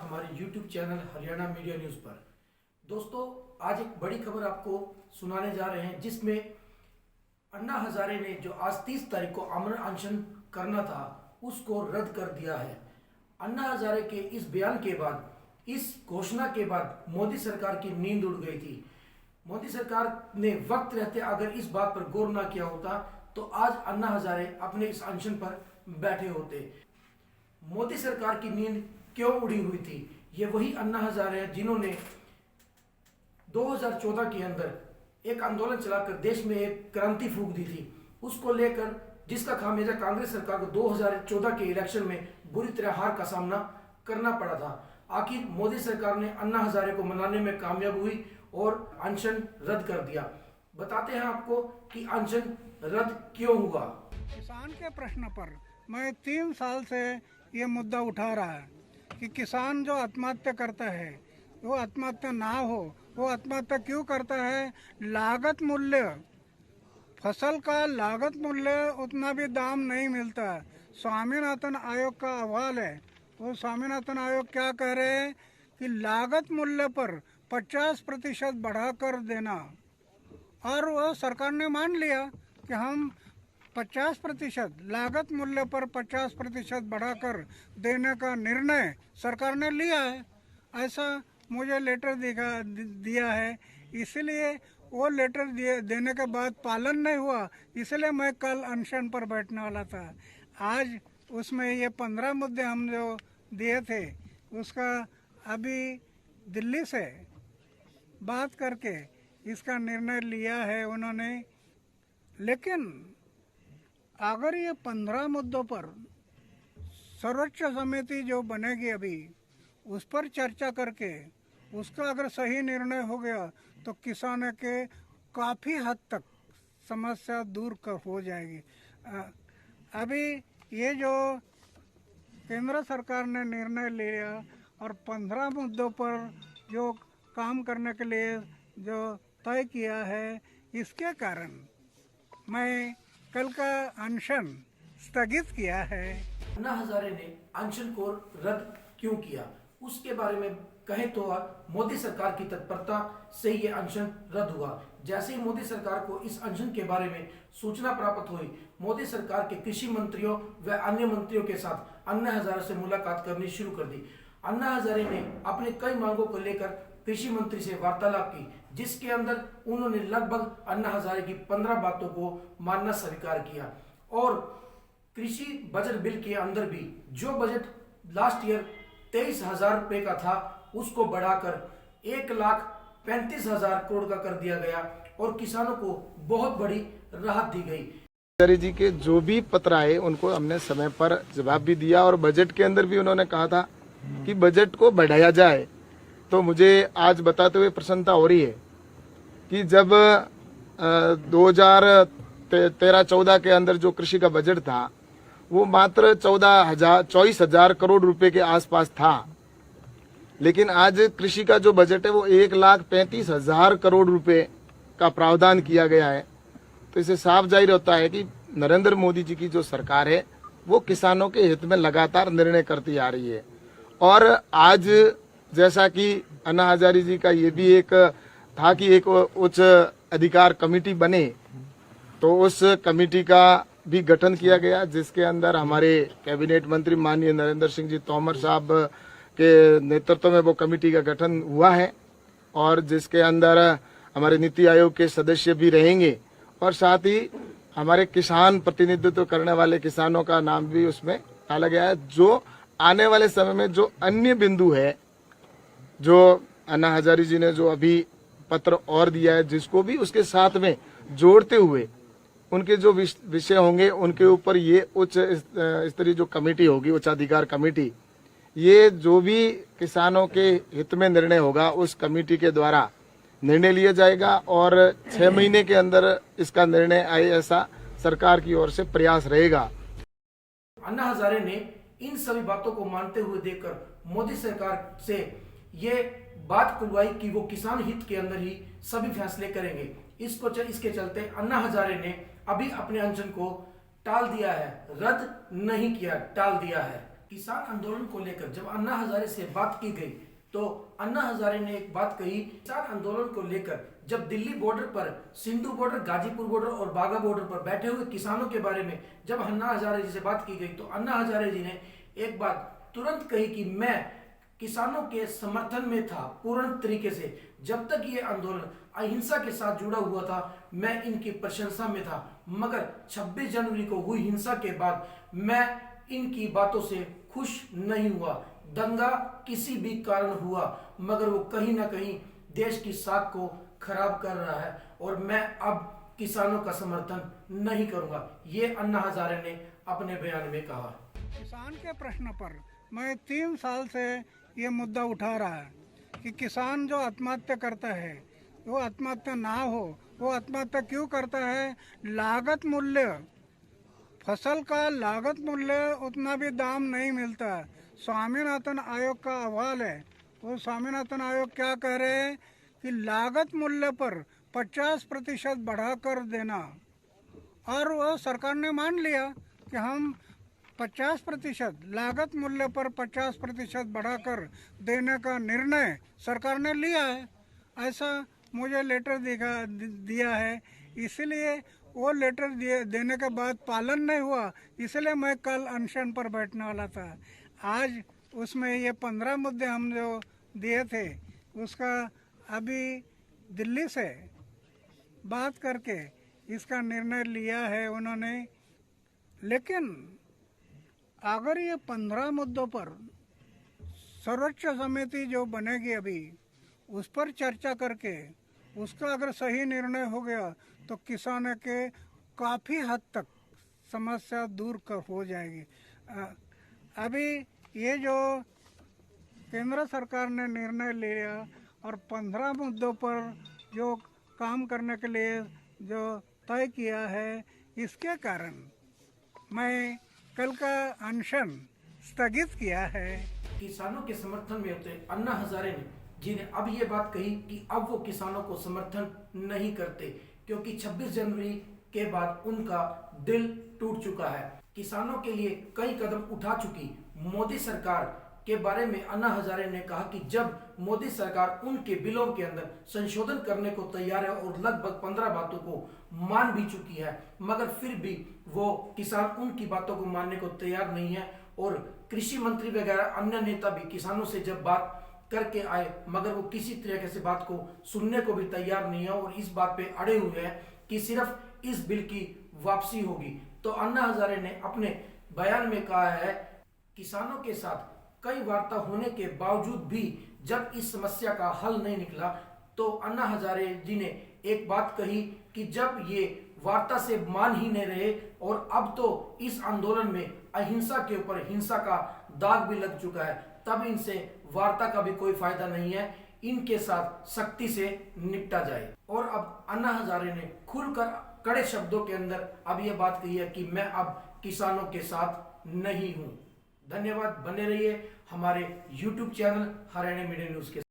हमारे YouTube channel Haryana media news पर। दोस्तों, आज एक बड़ी खबर आपको सुनाने जा रहे हैं जिसमें अन्ना हजारे ने जो आज 30 तारीख को आमरण अनशन करना था उसको रद्द कर दिया है। अन्ना हजारे के इस बयान के बाद, इस घोषणा के बाद मोदी सरकार की नींद उड़ गई थी। मोदी सरकार ने वक्त रहते अगर इस बात पर गौर ना किया होता तो आज अन्ना हजारे अपने इस अनशन पर बैठे होते। मोदी सरकार की नींद क्यों उड़ी हुई थी? ये वही अन्ना हजारे हैं जिन्होंने 2014 के अंदर एक आंदोलन चलाकर देश में एक क्रांति फूंक दी थी। उसको लेकर जिसका खामियाजा कांग्रेस सरकार को 2014 के इलेक्शन में बुरी तरह हार का सामना करना पड़ा था। आखिर मोदी सरकार ने अन्ना हजारे को मनाने में कामयाब हुई और अनशन रद्द कर दिया। बताते हैं आपको कि अनशन रद्द क्यों हुआ। किसान के प्रश्न पर मैं 3 साल से ये मुद्दा उठा रहा है कि किसान जो आत्महत्या करता है वो आत्महत्या ना हो। वो आत्महत्या क्यों करता है? लागत मूल्य, फसल का लागत मूल्य उतना भी दाम नहीं मिलता। स्वामीनाथन आयोग का अहवाल है। वो स्वामीनाथन आयोग क्या कह रहे हैं कि लागत मूल्य पर 50% बढ़ाकर देना, और वो सरकार ने मान लिया कि हम 50% लागत मूल्य पर 50% बढ़ाकर देने का निर्णय सरकार ने लिया है। ऐसा मुझे लेटर दिया है। इसलिए वो लेटर देने के बाद पालन नहीं हुआ, इसलिए मैं कल अनशन पर बैठने वाला था। आज उसमें ये 15 मुद्दे हम जो दिए थे उसका अभी दिल्ली से बात करके इसका निर्णय लिया है उन्होंने। लेकिन अगर ये 15 मुद्दों पर सर्वोच्च समिति जो बनेगी अभी उस पर चर्चा करके उसका अगर सही निर्णय हो गया तो किसानों के काफ़ी हद तक समस्या दूर हो जाएगी। अभी ये जो केंद्र सरकार ने निर्णय लिया और 15 मुद्दों पर जो काम करने के लिए जो तय किया है, इसके कारण मैं कल का अनशन स्थगित किया है। अन्ना हजारे ने अनशन को रद्द क्यों किया उसके बारे में कहें तो मोदी सरकार की तत्परता से ये अनशन रद्द हुआ। जैसे ही मोदी सरकार को इस अनशन के बारे में सूचना प्राप्त हुई, मोदी सरकार के कृषि मंत्रियों व अन्य मंत्रियों के साथ अन्ना हजारे से मुलाकात करनी शुरू कर दी। अन्ना हजारे ने अपने कई मांगों को लेकर कृषि मंत्री से वार्तालाप की, जिसके अंदर उन्होंने लगभग अन्ना हजारे की 15 बातों को मानना स्वीकार किया। और कृषि बजट बिल के अंदर भी जो बजट लास्ट ईयर 23,000 रुपए का था उसको बढ़ाकर 1,35,000 करोड़ का कर दिया गया और किसानों को बहुत बड़ी राहत दी गई। जी के जो भी पत्र आए उनको हमने समय पर जवाब भी दिया और बजट के अंदर भी उन्होंने कहा था कि बजट को बढ़ाया जाए। तो मुझे आज बताते हुए प्रसन्नता हो रही है कि जब 2013-14 के अंदर जो कृषि का बजट था वो मात्र 24,000 करोड़ रुपए के आसपास था, लेकिन आज कृषि का जो बजट है वो 1,35,000 करोड़ रुपए का प्रावधान किया गया है। तो इससे साफ जाहिर होता है कि नरेंद्र मोदी जी की जो सरकार है वो किसानों के हित में लगातार निर्णय करती आ रही है। और आज जैसा कि अन्ना हजारे जी का ये भी एक था कि एक उच्च अधिकार कमेटी बने, तो उस कमेटी का भी गठन किया गया, जिसके अंदर हमारे कैबिनेट मंत्री माननीय नरेंद्र सिंह जी तोमर साहब के नेतृत्व में वो कमेटी का गठन हुआ है और जिसके अंदर हमारे नीति आयोग के सदस्य भी रहेंगे और साथ ही हमारे किसान प्रतिनिधित्व करने वाले किसानों का नाम भी उसमें डाला गया है। जो आने वाले समय में जो अन्य बिंदु है जो अन्ना हजारे जी ने जो अभी पत्र और दिया है, जिसको भी उसके साथ में जोड़ते हुए उनके जो विषय होंगे उनके ऊपर ये उच्च स्तरीय जो कमेटी होगी, उच्च अधिकार कमेटी, ये जो भी किसानों के हित में निर्णय होगा उस कमेटी के द्वारा निर्णय लिया जाएगा और 6 महीने के अंदर इसका निर्णय आए, ऐसा सरकार की ओर से प्रयास रहेगा। अन्ना हजारे ने इन सभी बातों को मानते हुए देखकर मोदी सरकार से ये बात खुलवाई कि वो किसान हित के अंदर ही सभी फैसले करेंगे। इसके चलते अन्ना हजारे ने अभी अपने अनशन को टाल दिया है, रद्द नहीं किया, टाल दिया है। किसान आंदोलन को लेकर जब अन्ना हजारे से बात की गई तो अन्ना हजारे ने एक बात कही। किसान आंदोलन को लेकर जब दिल्ली बॉर्डर पर, सिंधु बॉर्डर, गाजीपुर बॉर्डर और बाघा बॉर्डर पर बैठे हुए किसानों के बारे में जब अन्ना हजारे जी से बात की गई तो अन्ना हजारे जी ने एक बात तुरंत कही कि मैं किसानों के समर्थन में था पूर्ण तरीके से। जब तक ये आंदोलन अहिंसा के साथ जुड़ा हुआ था मैं इनकी प्रशंसा में था, मगर 26 जनवरी को हुई हिंसा के बाद मैं इनकी बातों से खुश नहीं हुआ। दंगा किसी भी कारण हुआ मगर वो कहीं ना कहीं देश की साख को खराब कर रहा है और मैं अब किसानों का समर्थन नहीं करूंगा, ये अन्ना हजारे ने अपने बयान में कहा। किसान के प्रश्न पर मैं 3 साल से ये मुद्दा उठा रहा है कि किसान जो आत्महत्या करता है वो आत्महत्या ना हो, वो आत्महत्या क्यों करता है? लागत मूल्य, फसल का लागत मूल्य उतना भी दाम नहीं मिलता। स्वामीनाथन आयोग का अहवाल है, वो स्वामीनाथन आयोग क्या कह रहे हैं कि लागत मूल्य पर 50% बढ़ाकर देना, और वो सरकार ने मान लिया कि हम 50% लागत मूल्य पर 50% बढ़ाकर देने का निर्णय सरकार ने लिया है। ऐसा मुझे लेटर दिया है, इसलिए वो लेटर देने के बाद पालन नहीं हुआ, इसलिए मैं कल अनशन पर बैठने वाला था। आज उसमें ये 15 मुद्दे हम जो दिए थे उसका अभी दिल्ली से बात करके इसका निर्णय लिया है उन्होंने। लेकिन अगर ये 15 मुद्दों पर सर्वोच्च समिति जो बनेगी अभी उस पर चर्चा करके उसका अगर सही निर्णय हो गया तो किसानों के काफ़ी हद तक समस्या दूर हो जाएगी। अभी ये जो केंद्र सरकार ने निर्णय लिया और 15 मुद्दों पर जो काम करने के लिए जो तय किया है, इसके कारण मैं कल का अनशन स्थगित किया है। किसानों के समर्थन में होते अन्ना हजारे ने जिन्हें अब ये बात कही कि अब वो किसानों को समर्थन नहीं करते क्योंकि 26 जनवरी के बाद उनका दिल टूट चुका है। किसानों के लिए कई कदम उठा चुकी मोदी सरकार के बारे में अन्ना हजारे ने कहा कि जब मोदी सरकार उनके बिलों के अंदर संशोधन करने को तैयार है और लगभग 15 बातों को मान भी चुकी है, मगर फिर भी वो किसान उनकी बातों को मानने को तैयार नहीं है। और कृषि मंत्री वगैरह अन्य नेता भी किसानों से जब बात करके आए मगर वो किसी तरीके से बात को सुनने को भी तैयार नहीं है और इस बात पे अड़े हुए हैं कि सिर्फ इस बिल की वापसी होगी। तो अन्ना हजारे ने अपने बयान में कहा है किसानों के साथ कई वार्ता होने के बावजूद भी जब इस समस्या का हल नहीं निकला तो अन्ना हजारे जी ने एक बात कही कि जब ये वार्ता से मान ही नहीं रहे और अब तो इस आंदोलन में अहिंसा के ऊपर हिंसा का दाग भी लग चुका है, तब इनसे वार्ता का भी कोई फायदा नहीं है, इनके साथ सख्ती से निपटा जाए। और अब अन्ना हजारे ने खुलकर कड़े शब्दों के अंदर अब यह बात कही है कि मैं अब किसानों के साथ नहीं हूं। धन्यवाद, बने रहिए हमारे YouTube channel Haryana media news के।